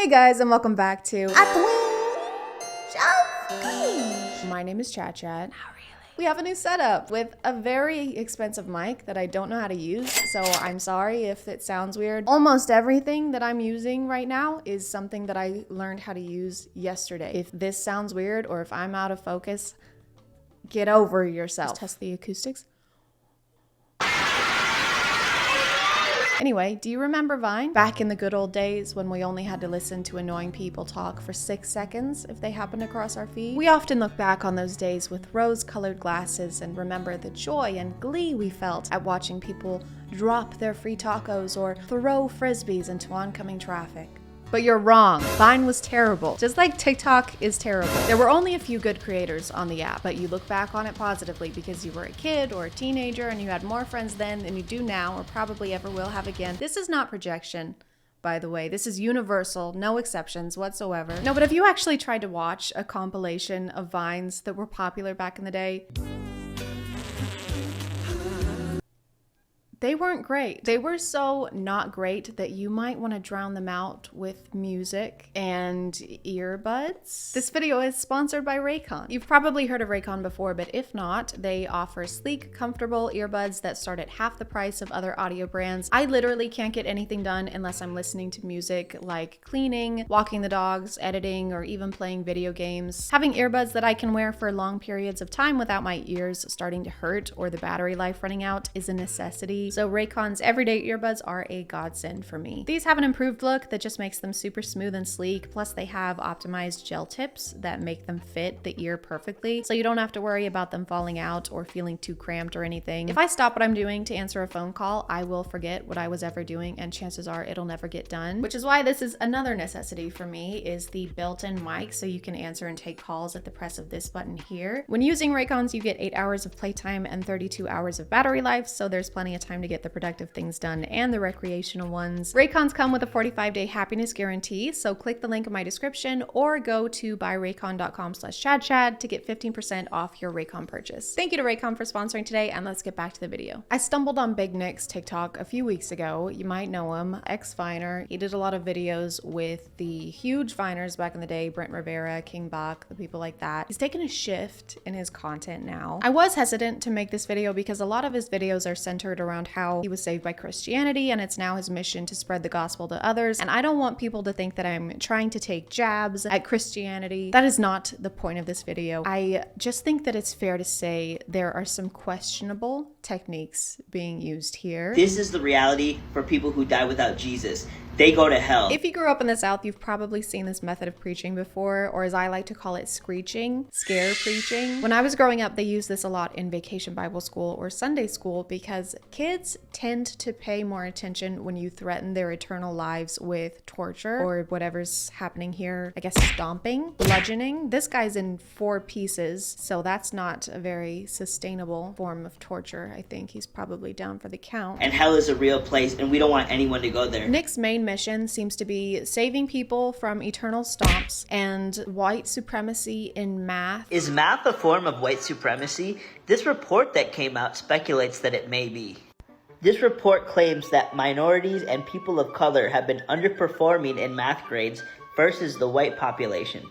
Hey guys, and welcome back to My name is Chat Chat. Not really. We have a new setup with a very expensive mic that I don't know how to use, so I'm sorry if it sounds weird. Almost everything that I'm using right now is something that I learned how to use yesterday. If this sounds weird or if I'm out of focus, get over yourself. Just test the acoustics. Anyway, do you remember Vine? Back in the good old days when we only had to listen to annoying people talk for 6 seconds if they happened across our feed? We often look back on those days with rose-colored glasses and remember the joy and glee we felt at watching people drop their free tacos or throw frisbees into oncoming traffic. But you're wrong. Vine was terrible, just like TikTok is terrible. There were only a few good creators on the app, but you look back on it positively because you were a kid or a teenager and you had more friends then than you do now or probably ever will have again. This is not projection, by the way. This is universal, no exceptions whatsoever. No, but have you actually tried to watch a compilation of Vines that were popular back in the day? They weren't great. They were so not great that you might want to drown them out with music and earbuds. This video is sponsored by Raycon. You've probably heard of Raycon before, but if not, they offer sleek, comfortable earbuds that start at half the price of other audio brands. I literally can't get anything done unless I'm listening to music like cleaning, walking the dogs, editing, or even playing video games. Having earbuds that I can wear for long periods of time without my ears starting to hurt or the battery life running out is a necessity. So Raycon's everyday earbuds are a godsend for me. These have an improved look that just makes them super smooth and sleek. Plus they have optimized gel tips that make them fit the ear perfectly. So you don't have to worry about them falling out or feeling too cramped or anything. If I stop what I'm doing to answer a phone call, I will forget what I was ever doing and chances are it'll never get done. Which is why this is another necessity for me is the built-in mic so you can answer and take calls at the press of this button here. When using Raycons, you get 8 hours of playtime and 32 hours of battery life, so there's plenty of time to get the productive things done and the recreational ones. Raycons come with a 45-day happiness guarantee, so click the link in my description or go to buyraycon.com/chadchad to get 15% off your Raycon purchase. Thank you to Raycon for sponsoring today, and let's get back to the video. I stumbled on BigNik's TikTok a few weeks ago. You might know him, ex-Viner. He did a lot of videos with the huge Viners back in the day, Brent Rivera, King Bach, the people like that. He's taken a shift in his content now. I was hesitant to make this video because a lot of his videos are centered around how he was saved by Christianity and it's now his mission to spread the gospel to others. And I don't want people to think that I'm trying to take jabs at Christianity. That is not the point of this video. I just think that it's fair to say there are some questionable techniques being used here. This is the reality for people who die without Jesus. They go to hell. If you grew up in the South, you've probably seen this method of preaching before, or as I like to call it, screeching, scare preaching. When I was growing up, they used this a lot in vacation Bible school or Sunday school because kids tend to pay more attention when you threaten their eternal lives with torture or whatever's happening here. I guess stomping, bludgeoning. This guy's in 4 pieces, so that's not a very sustainable form of torture. I think he's probably down for the count. And hell is a real place, and we don't want anyone to go there. Nick's main mission seems to be saving people from eternal stomps and white supremacy in math. Is math a form of white supremacy? This report that came out speculates that it may be. This report claims that minorities and people of color have been underperforming in math grades versus the white population.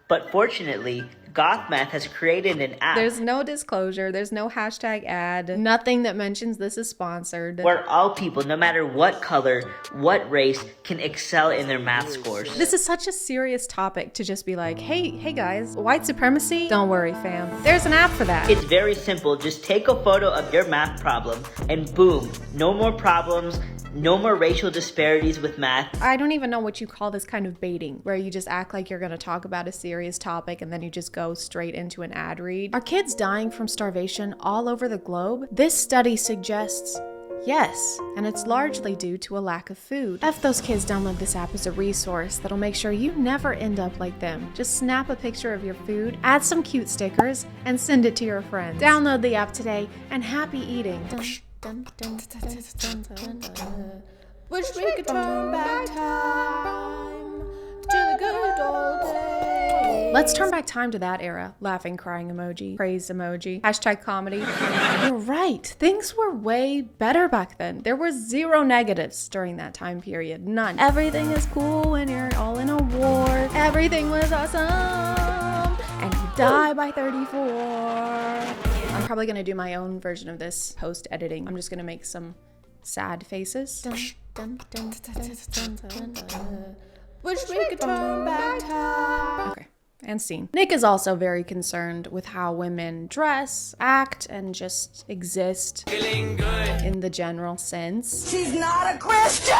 But fortunately, Goth Math has created an app. There's no disclosure, there's no hashtag ad, nothing that mentions this is sponsored. Where all people, no matter what color, what race, can excel in their math scores. This is such a serious topic to just be like, hey guys, white supremacy? Don't worry, fam. There's an app for that. It's very simple. Just take a photo of your math problem and boom, no more problems. No more racial disparities with math. I don't even know what you call this kind of baiting, where you just act like you're going to talk about a serious topic and then you just go straight into an ad read. Are kids dying from starvation all over the globe? This study suggests yes, and it's largely due to a lack of food. F those kids, download this app as a resource that'll make sure you never end up like them. Just snap a picture of your food, add some cute stickers, and send it to your friends. Download the app today, and happy eating. Wish we could turn back time to the good old days. Let's turn back time to that era. Laughing, crying emoji, praise emoji, hashtag comedy. You're right. Things were way better back then. There were 0 negatives during that time period. None. Everything is cool when you're all in a everything was awesome, and you die by 34. I'm probably gonna do my own version of this post-editing. I'm just gonna make some sad faces. Dun, dun, dun, dun, dun, dun, dun. Wish we could turn back time. Okay. And scene. Nick is also very concerned with how women dress, act, and just exist in the general sense. She's not a Christian!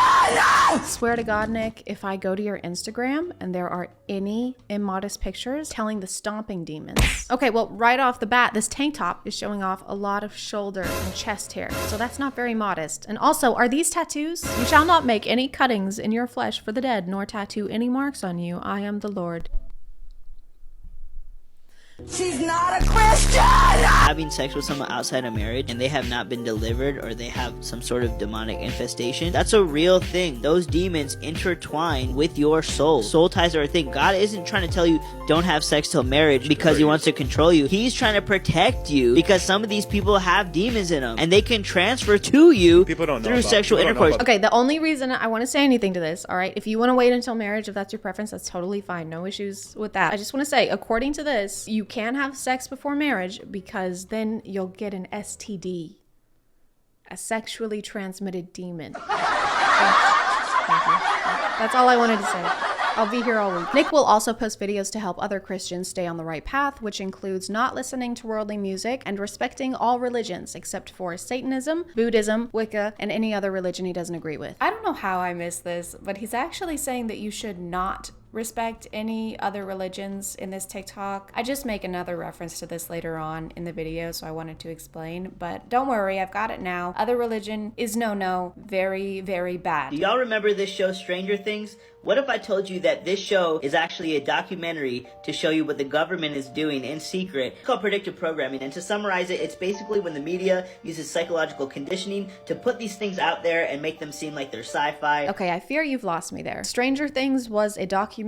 Swear to God, Nick, if I go to your Instagram and there are any immodest pictures telling the stomping demons. Okay, well, right off the bat, this tank top is showing off a lot of shoulder and chest hair, so that's not very modest. And also, are these tattoos? You shall not make any cuttings in your flesh for the dead, nor tattoo any marks on you. I am the Lord. She's not a Christian! Having sex with someone outside of marriage and they have not been delivered, or they have some sort of demonic infestation, that's a real thing. Those demons intertwine with your soul. Soul ties are a thing. God isn't trying to tell you don't have sex till marriage because he wants to control you. He's trying to protect you because some of these people have demons in them and they can transfer to you through sexual intercourse. Okay, the only reason I want to say anything to this, all right, if you want to wait until marriage, if that's your preference, that's totally fine. No issues with that. I just want to say, according to this, you can have sex before marriage because then you'll get an STD, a sexually transmitted demon. Thank you. That's all I wanted to say. I'll be here all week. Nick will also post videos to help other Christians stay on the right path, which includes not listening to worldly music and respecting all religions except for Satanism, Buddhism, Wicca, and any other religion he doesn't agree with. I don't know how I missed this, but he's actually saying that you should not respect any other religions in this TikTok. I just make another reference to this later on in the video, so I wanted to explain, but don't worry, I've got it now. Other religion is no, very, very bad. Do y'all remember this show Stranger Things? What if I told you that this show is actually a documentary to show you what the government is doing in secret? It's called predictive programming, and to summarize it, it's basically when the media uses psychological conditioning to put these things out there and make them seem like they're sci-fi. Okay, I fear you've lost me there. Stranger Things was a documentary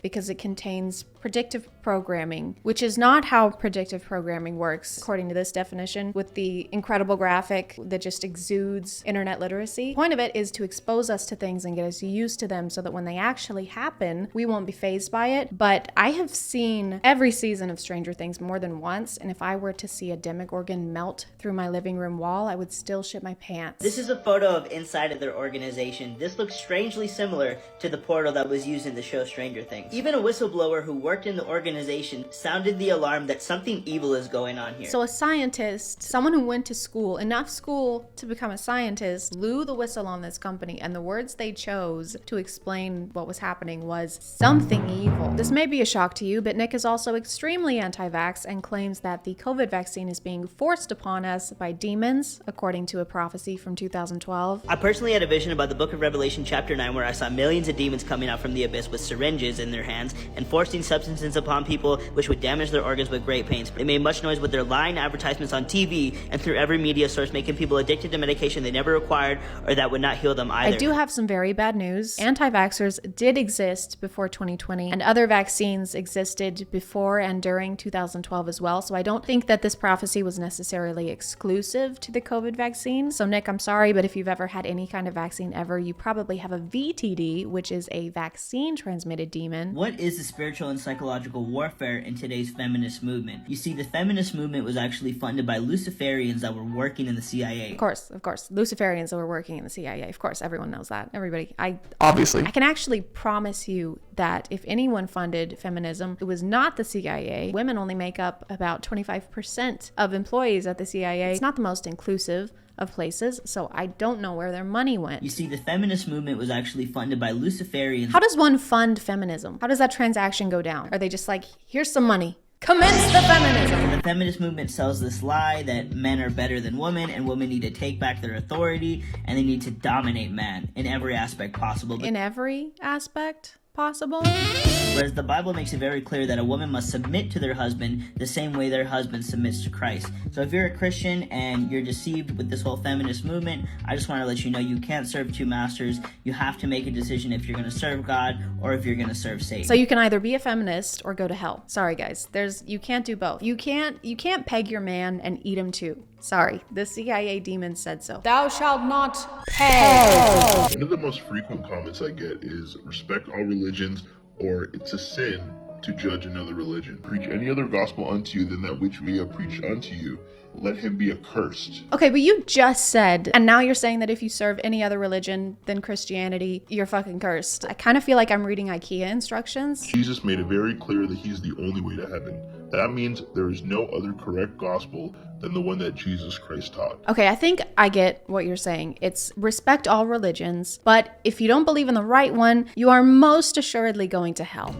because it contains predictive programming, which is not how predictive programming works, according to this definition, with the incredible graphic that just exudes internet literacy. The point of it is to expose us to things and get us used to them so that when they actually happen, we won't be fazed by it. But I have seen every season of Stranger Things more than once, and if I were to see a Demogorgon melt through my living room wall, I would still shit my pants. This is a photo of inside of their organization. This looks strangely similar to the portal that was used in the show Stranger Things. Even a whistleblower who worked in the organization sounded the alarm that something evil is going on here. So a scientist, someone who went to school, enough school to become a scientist, blew the whistle on this company, and the words they chose to explain what was happening was something evil. This may be a shock to you, but Nick is also extremely anti-vax and claims that the COVID vaccine is being forced upon us by demons, according to a prophecy from 2012. I personally had a vision about the book of Revelation chapter 9 where I saw millions of demons coming out from the abyss with syringes in their hands and forcing substances upon people which would damage their organs with great pains. They made much noise with their lying advertisements on TV and through every media source, making people addicted to medication they never required or that would not heal them either. I do have some very bad news. Anti-vaxxers did exist before 2020, and other vaccines existed before and during 2012 as well, so I don't think that this prophecy was necessarily exclusive to the COVID vaccine. So Nick, I'm sorry, but if you've ever had any kind of vaccine ever, you probably have a VTD, which is a vaccine-transmitted demon. What is the spiritual and psychological warfare in today's feminist movement? You see, the feminist movement was actually funded by Luciferians that were working in the CIA. Of course. Luciferians that were working in the CIA. Of course, everyone knows that. Everybody. Obviously. I can actually promise you that if anyone funded feminism, it was not the CIA. Women only make up about 25% of employees at the CIA. It's not the most inclusive of places, so I don't know where their money went. You see, the feminist movement was actually funded by Luciferians. How does one fund feminism? How does that transaction go down? Are they just like, here's some money, commence the feminism? The feminist movement sells this lie that men are better than women and women need to take back their authority and they need to dominate man in every aspect possible. In every aspect possible? Whereas the Bible makes it very clear that a woman must submit to their husband the same way their husband submits to Christ. So if you're a Christian and you're deceived with this whole feminist movement, I just want to let you know you can't serve two masters. You have to make a decision if you're going to serve God or if you're going to serve Satan. So you can either be a feminist or go to hell. Sorry guys, you can't do both. You can't peg your man and eat him too. Sorry, the CIA demon said so. Thou shalt not peg. One of the most frequent comments I get is respect all religions, or it's a sin to judge another religion. Preach any other gospel unto you than that which we have preached unto you. Let him be accursed. Okay, but you just said, and now you're saying that if you serve any other religion than Christianity, you're fucking cursed. I kind of feel like I'm reading IKEA instructions. Jesus made it very clear that he's the only way to heaven. That means there is no other correct gospel than the one that Jesus Christ taught. Okay, I think I get what you're saying. It's respect all religions, but if you don't believe in the right one, you are most assuredly going to hell.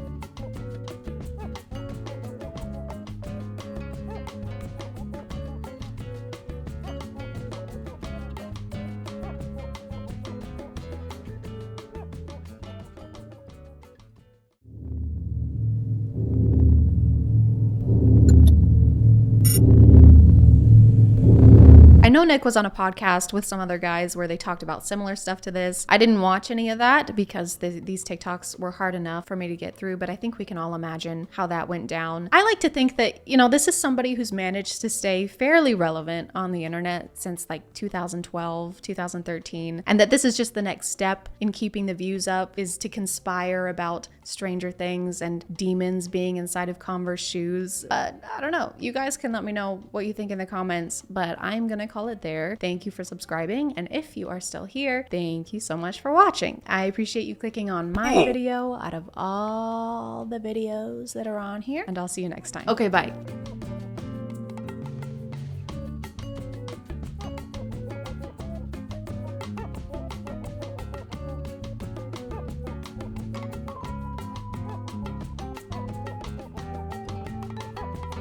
I know Nick was on a podcast with some other guys where they talked about similar stuff to this. I didn't watch any of that because these TikToks were hard enough for me to get through, but I think we can all imagine how that went down. I like to think that, this is somebody who's managed to stay fairly relevant on the internet since like 2012, 2013, and that this is just the next step in keeping the views up, is to conspire about Stranger Things and demons being inside of Converse shoes. But I don't know. You guys can let me know what you think in the comments, but I'm gonna call it there. Thank you for subscribing, and if you are still here, thank you so much for watching. I appreciate you clicking on my video out of all the videos that are on here, and I'll see you next time. Okay, bye.